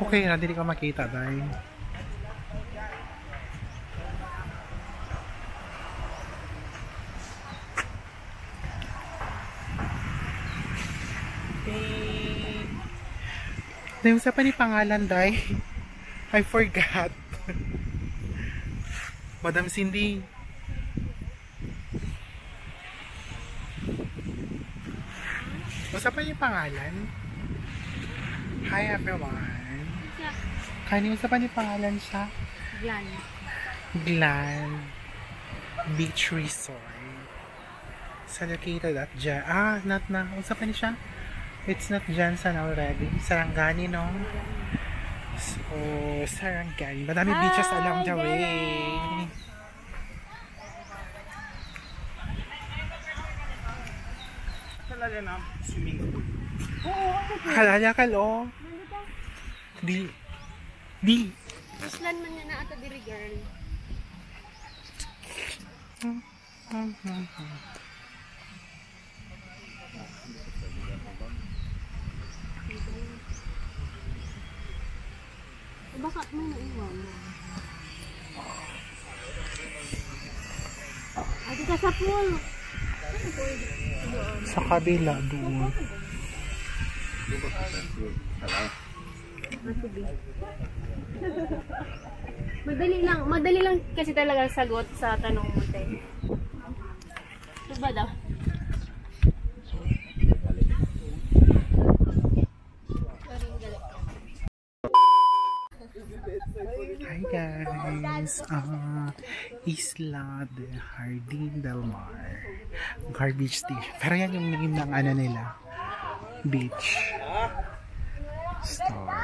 Okay na, hindi ka makita dahil. Yung sa pa ni pangalan dahil I forgot. Madam Cindy. Masa pa yung pangalan? Hi everyone. Kanina sa pa ni pangalan siya? Glan. Glan Beach Resort. Sa located at dyan. Not na. Masa pa ni siya? It's not Jansan already. Sarangani, no? So, Sarangani. Madami beaches along the way. Kalala na, swimming pool. Kalala ka, lo? Di. Islan man niya na ato diri, girl. Baka may naiwan. Adi ka sa pool. Sa kabila doon. Madali lang kasi talaga sagot sa tanong mo, te. Diba daw? Hi guys, Isla de Jardín del Mar Garbage Station, pero yan yung name ng ano nila, beach store.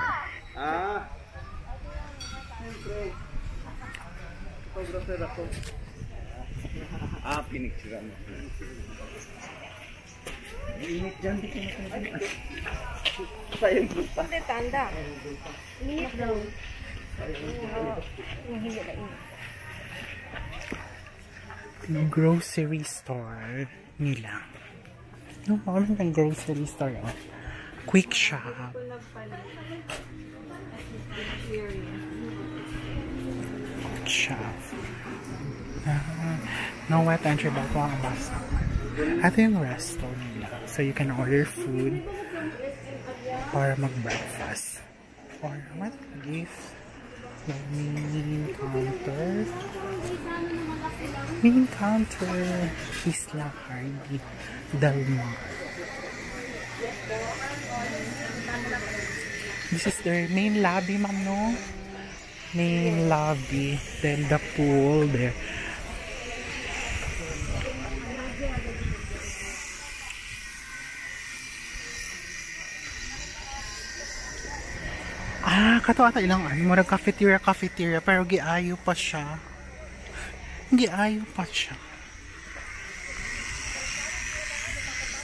Pinicturean mo. Init dyan, di ko matanda. Sayang punta. Hindi, tanda. Init daw. Yung grocery store nila. Yung mga ng grocery store, oh. Quick shop. Quick shop. No wet entry back mga bus. Ito yung resto nila. So you can order food or mag-breakfast. Or what gift? Main counter Isla Jardín del Mar. This is their main lobby, ma'am, no? Main lobby. Then the pool there. Kato ata ilang ano, murag cafeteria, pero giayo pa siya. Giayo pa siya.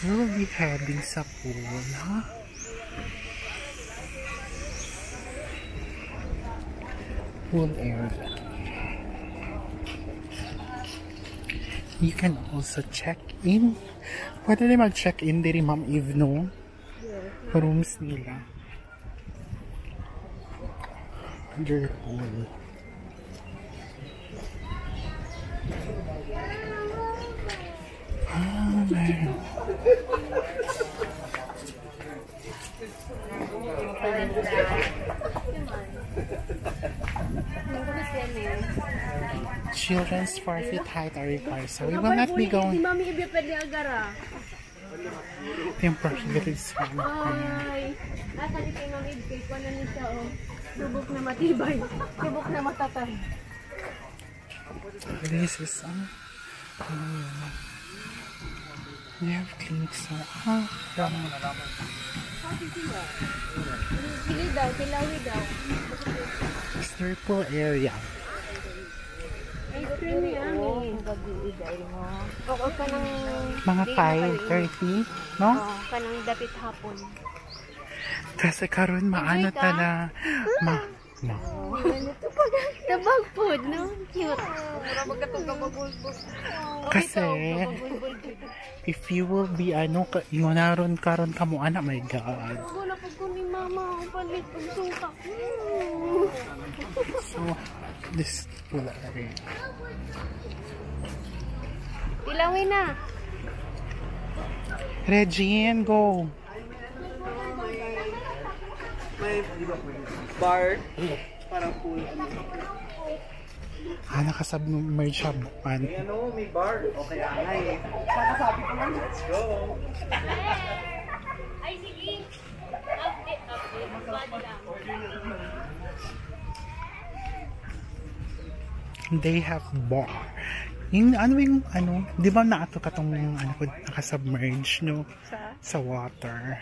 We'll be heading sa pool, ha? Pool area. You can also check in. Pwede rin mag-check in diri, Ma'am Eve, no? Rooms nila. Under pool. Meron. Children's 4 feet height are required, so we will not be going. Mami, ibi pwede agara. Yung prohibited zone. Ay, nasa di kay Mami, kay kuha na niya siya, oh. Subok na matibay. Subok na matatay. This is we have clinics na Pili daw, tilawi daw. circle area. Ice cream ni Ami. Oo, kanang Mga 5:30, no? Oo, kanang dapit hapon. Kasi karon maano ta na no. Tabag food, no? Cute. Mura magkatong kababulbos. Kasi, if you will be, ingonaron karon ka mo, anak, my God. Wala po ko ni mama. Palit ang suka. So, this pula rin. Tilawin na. Regine, go! May bar. Parang pool. Nakasubmerge siya. May may bar. Okay, angay. Sabi ko lang, let's go. Ay, sige. Update. Bad lang. They have bar. Di ba naato ka tong nakasubmerge, no? Sa water.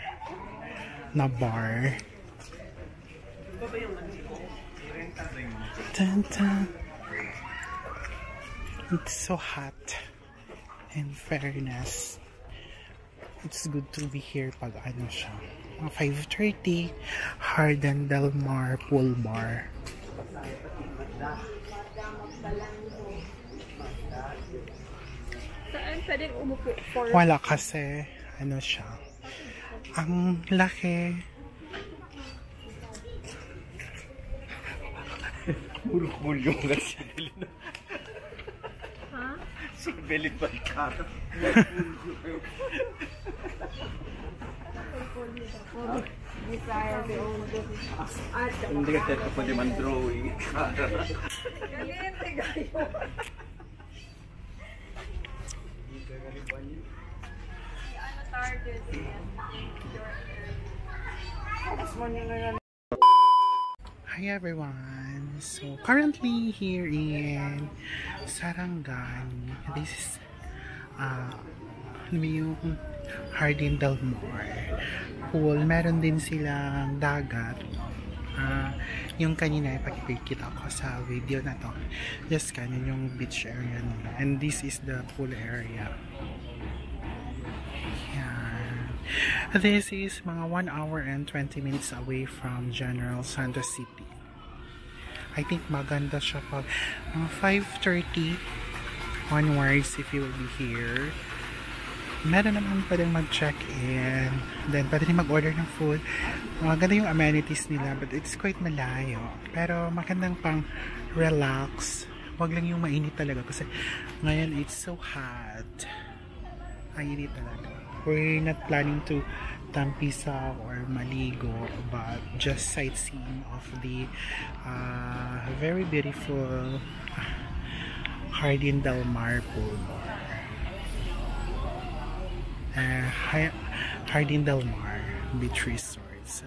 Na bar. Dun, dun. It's so hot. In fairness, it's good to be here pag siya. 5:30, Harden Del Mar Pool Bar. Saan pwedeng umupo? Wala kasi, siya. Ang laki. Bulok-bulok nga si Belin. Ha? Si Belin Balcata. Hindi ka tayo pwede man drawing. Galente kayo. Target. Hi everyone! So currently here in Sarangani, this is yung Hardin Del Mar pool. Meron din silang dagat. Yung kanina ipakikita ko sa video na to. Just kanin yung beach area nila. And this is the pool area. This is mga 1 hour and 20 minutes away from General Santos City. I think maganda siya pag 5:30 onwards if you will be here. Meron naman pwedeng mag-check-in. Then pwede rin mag-order ng food. Maganda yung amenities nila but it's quite malayo. Pero magandang pang relax. Wag lang yung mainit talaga kasi ngayon it's so hot. Mainit talaga. We're not planning to tampisa or maligo, but just sightseeing of the very beautiful Hardin Del Mar pool. Hardin Del Mar Beach Resort. So,